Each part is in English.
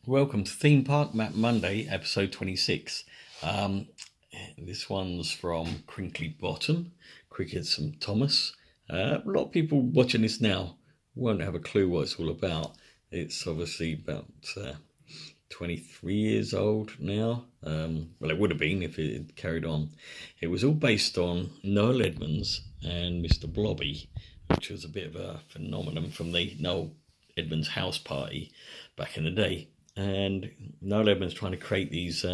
Welcome to Theme Park Map Monday, episode 26. This one's from Crinkley Bottom, Crickets and Thomas. A lot of people watching this now won't have a clue what it's all about. It's obviously about 23 years old now. Well, it would have been if it had carried on. It was all based on Noel Edmonds and Mr. Blobby, which was a bit of a phenomenon from the Noel Edmonds house party back in the day. And Noel Edmonds trying to create these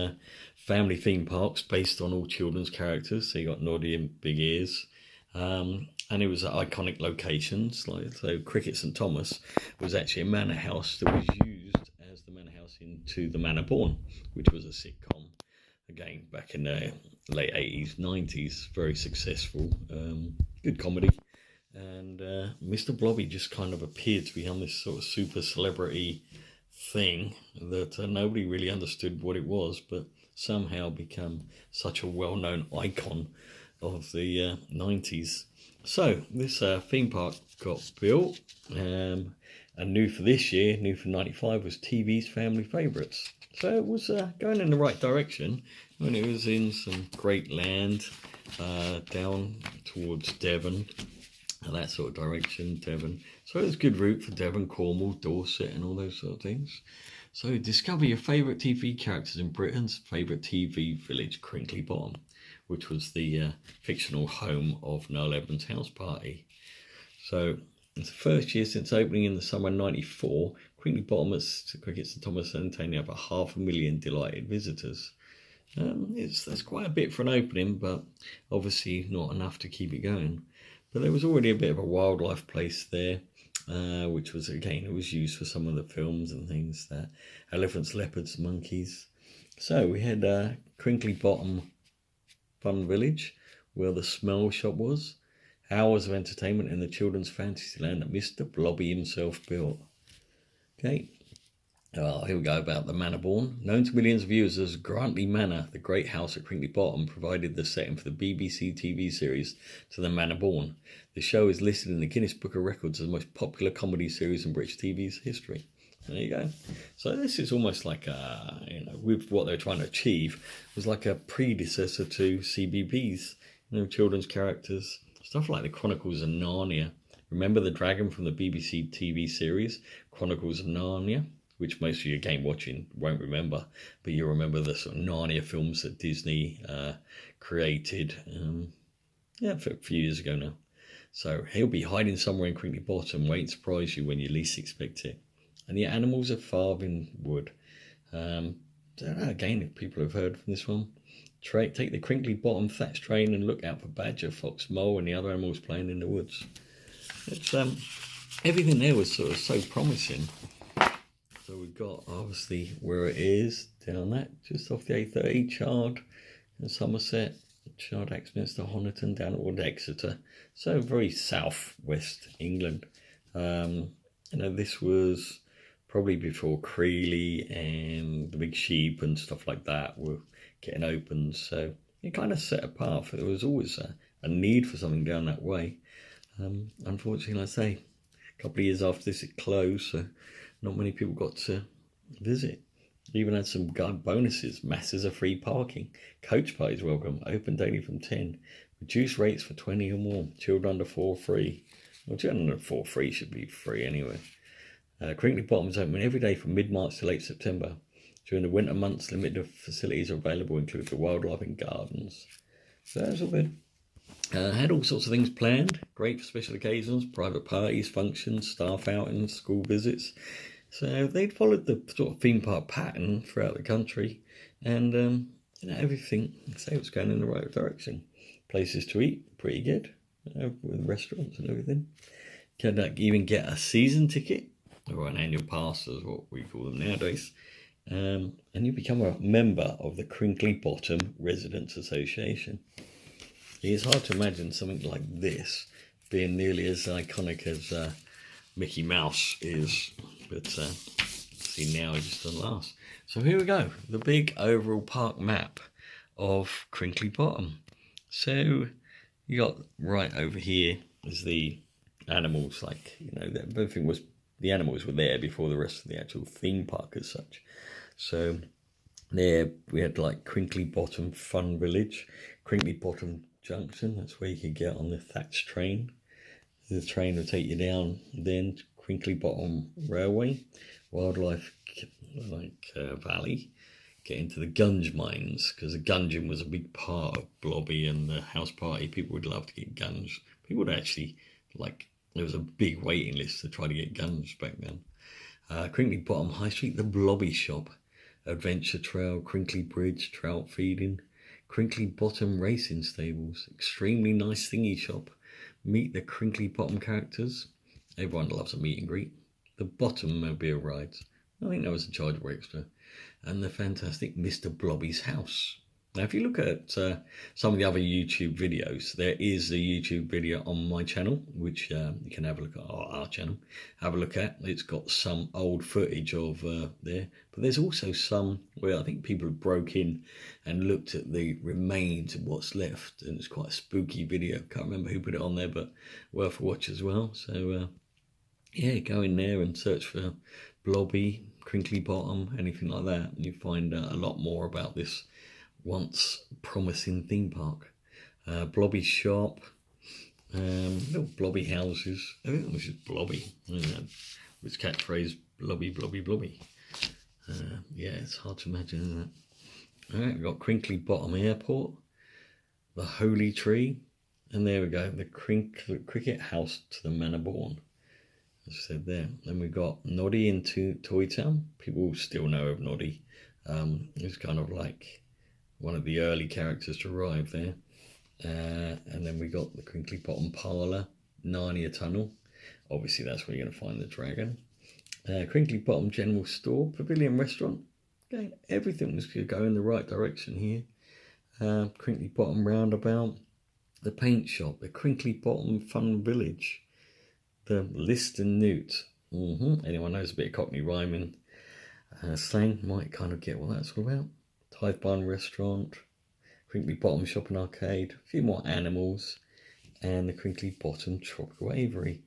family theme parks based on all children's characters. So you got Noddy and Big Ears. And it was at iconic locations. So Crickets and Thomas was actually a manor house that was used as the manor house into The Manor Born, which was a sitcom. Again, back in the late 80s, 90s. Very successful. Good comedy. And Mr. Blobby just kind of appeared to become this sort of super celebrity thing that nobody really understood what it was, but somehow become such a well-known icon of the 90s. So this theme park got built, and new for this year, new for 95, was TV's Family Favourites. So it was going in the right direction when it was in some great land down towards Devon and that sort of direction, Devon. So it's a good route for Devon, Cornwall, Dorset and all those sort of things. So discover your favourite TV characters in Britain's favourite TV village, Crinkley Bottom, which was the fictional home of Noel Edmonds' house party. So it's the first year since opening in the summer of 94, Crinkley Bottom has Crickets and Thomas entertaining over 500,000 delighted visitors. That's quite a bit for an opening, but obviously not enough to keep it going. But there was already a bit of a wildlife place there, which was, again, it was used for some of the films and things, that elephants, leopards, monkeys. So we had Crinkley Bottom Fun Village, where the smell shop was. Hours of entertainment in the children's fantasy land that Mr. Blobby himself built. Okay. Here we go about the Manor Born. Known to millions of viewers as Grantley Manor, the great house at Crinkley Bottom provided the setting for the BBC TV series To the Manor Born. The show is listed in the Guinness Book of Records as the most popular comedy series in British TV's history. There you go. So this is almost like with what they're trying to achieve, was like a predecessor to CBBS, children's characters, stuff like the Chronicles of Narnia. Remember the dragon from the BBC TV series Chronicles of Narnia, which most of you game watching won't remember, but you'll remember the sort of Narnia films that Disney created a few years ago now. So he'll be hiding somewhere in Crinkley Bottom, waiting to surprise you when you least expect it. And the animals are carving wood. Don't know, again, if people have heard from this one. Take the Crinkley Bottom thatch train and look out for badger, fox, mole and the other animals playing in the woods. It's everything there was sort of so promising. So we've got obviously where it is down that, just off the A30, Chard and Somerset, Chard, Axminster, Honiton, down toward Exeter. So very south-west England. This was probably before Creeley and the Big Sheep and stuff like that were getting opened. So it kind of set apart. There was always a need for something down that way. Unfortunately, like I say, a couple of years after this it closed, so not many people got to visit. Even had some bonuses, masses of free parking, coach parties welcome, open daily from 10, reduced rates for 20 or more, children under 4 free. Well, children under 4 free should be free anyway. Crinkley Bottom is open every day from mid-March to late September. During the winter months, limited facilities are available, including for wildlife and gardens. So that's all good. Had all sorts of things planned, great for special occasions, private parties, functions, staff outings, school visits. So they'd followed the sort of theme park pattern throughout the country, and everything, so it was going in the right direction. Places to eat, pretty good, with restaurants and everything. Can even get a season ticket, or an annual pass, is what we call them nowadays. And you become a member of the Crinkley Bottom Residents Association. It's hard to imagine something like this being nearly as iconic as Mickey Mouse is, but see, now it just doesn't last. So here we go, the big overall park map of Crinkley Bottom. So you got right over here is the animals, like, everything was the animals were there before the rest of the actual theme park as such. So there we had like Crinkley Bottom Fun Village, Crinkley Bottom Junction, that's where you could get on the thatched train. The train will take you down then Crinkley Bottom Railway, Wildlife Valley, get into the Gunge mines, because the gunging was a big part of Blobby and the house party. People would love to get gunge. People would actually, like, there was a big waiting list to try to get gunge back then. Crinkley Bottom High Street, the Blobby Shop, Adventure Trail, Crinkley Bridge, trout feeding, Crinkley Bottom Racing Stables, extremely nice thingy shop, meet the Crinkley Bottom characters. Everyone loves a meet and greet. The Bottom Mobile rides. I think that was a chargeable extra. And the fantastic Mr. Blobby's house. Now, if you look at some of the other YouTube videos, there is a YouTube video on my channel, which you can have a look at, our channel, have a look at. It's got some old footage of there, but there's also some where I think people have broke in and looked at the remains of what's left, and it's quite a spooky video. Can't remember who put it on there, but worth a watch as well. So yeah, go in there and search for Blobby, Crinkley Bottom, anything like that, and you find out a lot more about this once promising theme park. Blobby shop, little Blobby houses. I think it was just Blobby. His catchphrase, Blobby, Blobby, Blobby. Yeah, it's hard to imagine, isn't it? All right, we've got Crinkley Bottom Airport, the Holy Tree, and there we go, the Cricket House to the Manor Born. As I said there. Then we got Noddy into Toy Town. People still know of Noddy. He's kind of like one of the early characters to arrive there. And then we got the Crinkley Bottom Parlour, Narnia Tunnel. Obviously that's where you're going to find the dragon. Crinkley Bottom General Store, Pavilion Restaurant. Again, everything was going to go in the right direction here. Crinkley Bottom Roundabout, the paint shop, the Crinkley Bottom Fun Village, the List and Newt. Anyone knows a bit of Cockney rhyming slang might kind of get what that's all about. Tithe Barn Restaurant, Crinkley Bottom Shop and Arcade, a few more animals, and the Crinkley Bottom Tropical Aviary.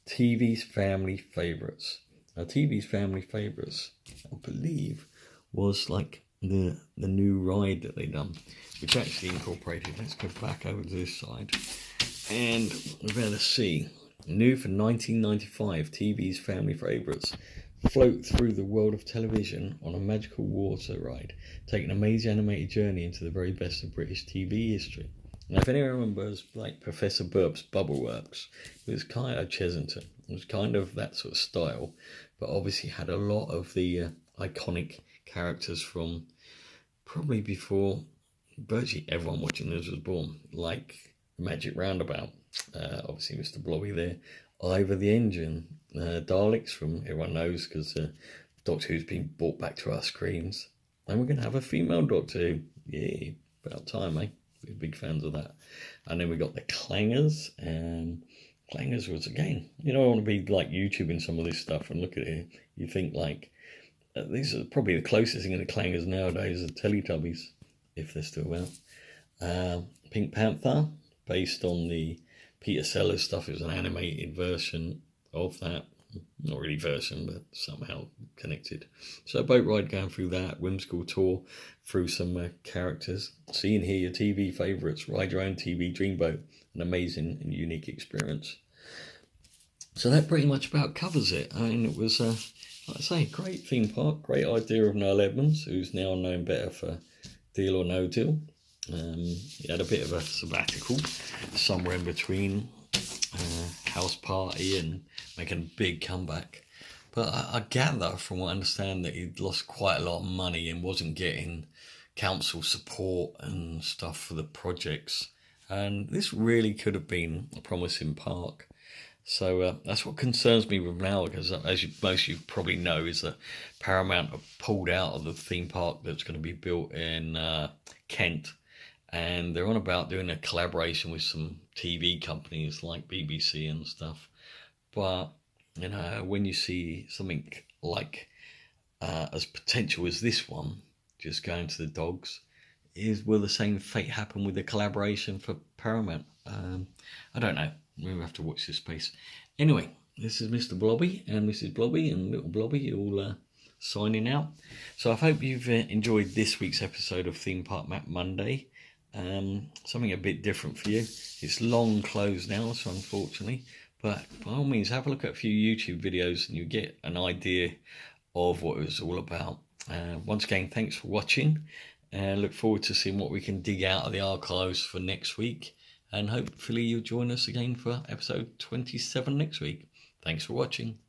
TV's Family Favourites. Now, TV's Family Favourites, I believe, was like the new ride that they done, which actually incorporated. Let's go back over to this side, and we're going to see new for 1995. TV's Family Favourites. Float through the world of television on a magical water ride. Take an amazing animated journey into the very best of British TV history. Now, if anyone remembers, like Professor Burp's Bubbleworks, it was kind of Chesington. It was kind of that sort of style, but obviously had a lot of the iconic characters from probably before virtually everyone watching this was born, like Magic Roundabout. Obviously, Mr. Blobby there. Ivor the Engine, Daleks from everyone knows, because Doctor Who's been brought back to our screens. And we're going to have a female Doctor Who. Yeah, about time, eh? We're big fans of that. And then we got the Clangers. Clangers was, again, you know, I want to be like YouTubing some of this stuff and look at it. You think like, these are probably the closest thing to the Clangers nowadays are Teletubbies, if they're still out. Pink Panther, based on the Peter Sellers stuff. It was an animated version of that. Not really version, but somehow connected. So a boat ride going through that, whimsical tour through some characters. See and hear your TV favourites, ride your own TV dreamboat. An amazing and unique experience. So that pretty much about covers it. I mean, it was, like I say, great theme park, great idea of Noel Edmonds, who's now known better for Deal or No Deal. He had a bit of a sabbatical somewhere in between house party and making a big comeback, but I gather from what I understand that he'd lost quite a lot of money and wasn't getting council support and stuff for the projects, and this really could have been a promising park. So that's what concerns me with now, because as most of you probably know, is that Paramount have pulled out of the theme park that's going to be built in Kent. And they're on about doing a collaboration with some TV companies like BBC and stuff. But, you know, when you see something like as potential as this one, just going to the dogs, will the same fate happen with the collaboration for Paramount? I don't know. We'll have to watch this space. Anyway, this is Mr. Blobby and Mrs. Blobby and little Blobby all signing out. So I hope you've enjoyed this week's episode of Theme Park Map Monday. Something a bit different for you. It's long closed now, so unfortunately, but by all means have a look at a few YouTube videos and you get an idea of what it was all about. Once again, thanks for watching. Look forward to seeing what we can dig out of the archives for next week, and hopefully you'll join us again for episode 27 next week. Thanks for watching.